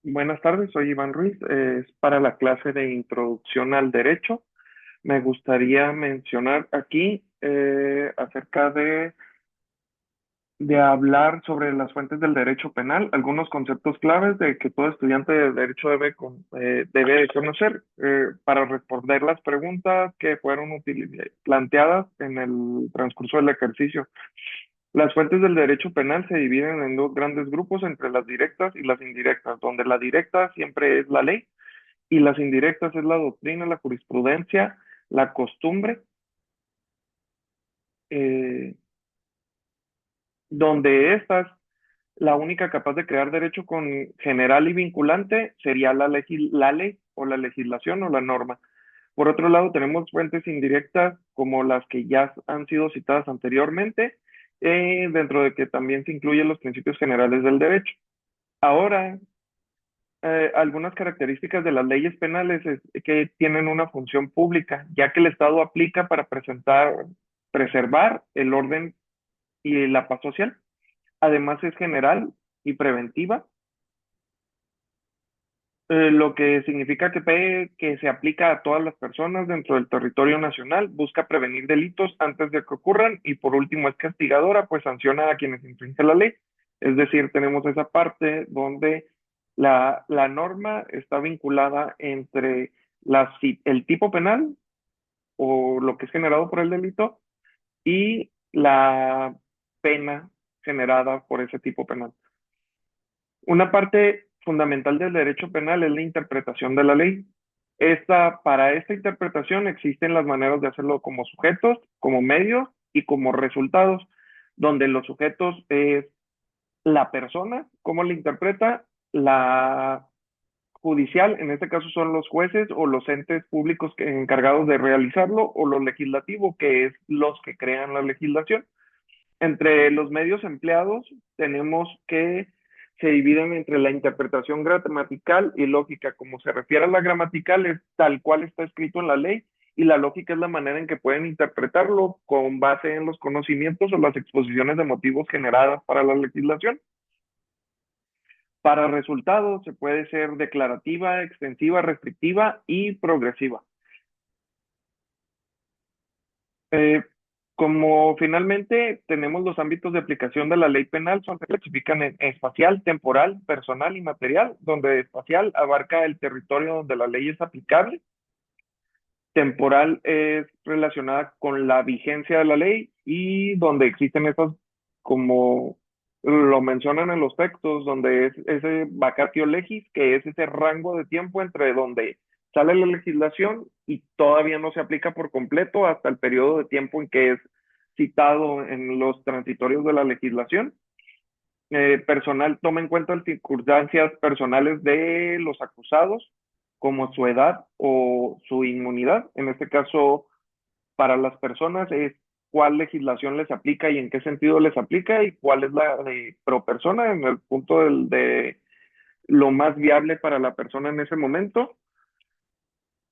Buenas tardes, soy Iván Ruiz. Es para la clase de Introducción al Derecho. Me gustaría mencionar aquí acerca de hablar sobre las fuentes del derecho penal, algunos conceptos claves de que todo estudiante de derecho debe conocer para responder las preguntas que fueron planteadas en el transcurso del ejercicio. Las fuentes del derecho penal se dividen en dos grandes grupos entre las directas y las indirectas, donde la directa siempre es la ley y las indirectas es la doctrina, la jurisprudencia, la costumbre, eh, donde estas, la única capaz de crear derecho con general y vinculante sería la ley o la legislación o la norma. Por otro lado, tenemos fuentes indirectas como las que ya han sido citadas anteriormente, dentro de que también se incluyen los principios generales del derecho. Ahora, algunas características de las leyes penales es que tienen una función pública, ya que el Estado aplica para preservar el orden y la paz social. Además, es general y preventiva, lo que significa que se aplica a todas las personas dentro del territorio nacional, busca prevenir delitos antes de que ocurran y por último es castigadora, pues sanciona a quienes infringen la ley. Es decir, tenemos esa parte donde la norma está vinculada entre el tipo penal o lo que es generado por el delito y la pena generada por ese tipo penal. Una parte fundamental del derecho penal es la interpretación de la ley. Para esta interpretación existen las maneras de hacerlo como sujetos, como medios y como resultados, donde los sujetos es la persona, cómo la interpreta, la judicial, en este caso son los jueces o los entes públicos encargados de realizarlo, o lo legislativo, que es los que crean la legislación. Entre los medios empleados tenemos que se dividen entre la interpretación gramatical y lógica. Como se refiere a la gramatical, es tal cual está escrito en la ley, y la lógica es la manera en que pueden interpretarlo con base en los conocimientos o las exposiciones de motivos generadas para la legislación. Para resultados se puede ser declarativa, extensiva, restrictiva y progresiva. Eh, Como finalmente tenemos los ámbitos de aplicación de la ley penal, se clasifican en espacial, temporal, personal y material, donde espacial abarca el territorio donde la ley es aplicable, temporal es relacionada con la vigencia de la ley y donde existen esas, como lo mencionan en los textos, donde es ese vacatio legis, que es ese rango de tiempo entre donde sale la legislación y todavía no se aplica por completo hasta el periodo de tiempo en que es citado en los transitorios de la legislación. Personal toma en cuenta las circunstancias personales de los acusados, como su edad o su inmunidad. En este caso, para las personas es cuál legislación les aplica y en qué sentido les aplica y cuál es la de pro persona en el punto de lo más viable para la persona en ese momento.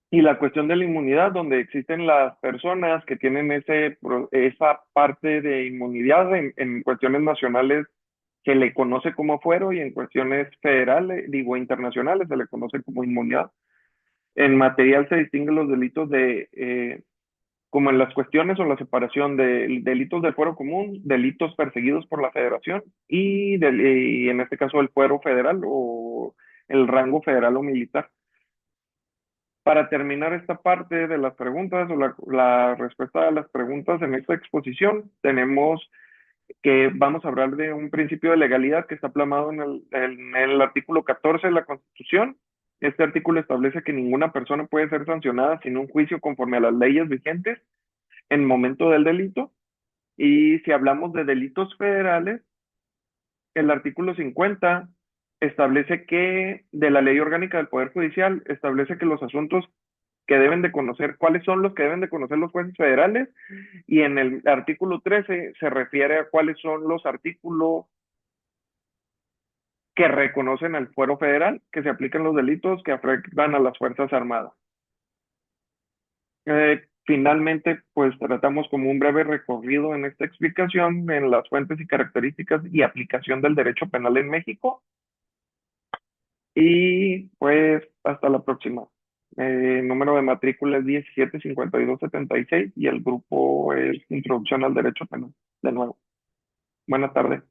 Y la cuestión de la inmunidad, donde existen las personas que tienen esa parte de inmunidad en cuestiones nacionales se le conoce como fuero y en cuestiones federales, digo, internacionales, se le conoce como inmunidad. En material se distinguen los delitos como en las cuestiones o la separación de delitos del fuero común, delitos perseguidos por la federación y en este caso el fuero federal o el rango federal o militar. Para terminar esta parte de las preguntas o la respuesta a las preguntas en esta exposición, tenemos que vamos a hablar de un principio de legalidad que está plasmado en el artículo 14 de la Constitución. Este artículo establece que ninguna persona puede ser sancionada sin un juicio conforme a las leyes vigentes en momento del delito. Y si hablamos de delitos federales, el artículo 50 establece que de la Ley Orgánica del Poder Judicial establece que los asuntos que deben de conocer, cuáles son los que deben de conocer los jueces federales, y en el artículo 13 se refiere a cuáles son los artículos que reconocen al fuero federal, que se aplican los delitos que afectan a las Fuerzas Armadas. Finalmente, pues tratamos como un breve recorrido en esta explicación en las fuentes y características y aplicación del derecho penal en México. y pues hasta la próxima. Número de matrícula es 175276 y el grupo es Introducción al Derecho Penal. De nuevo, buena tarde.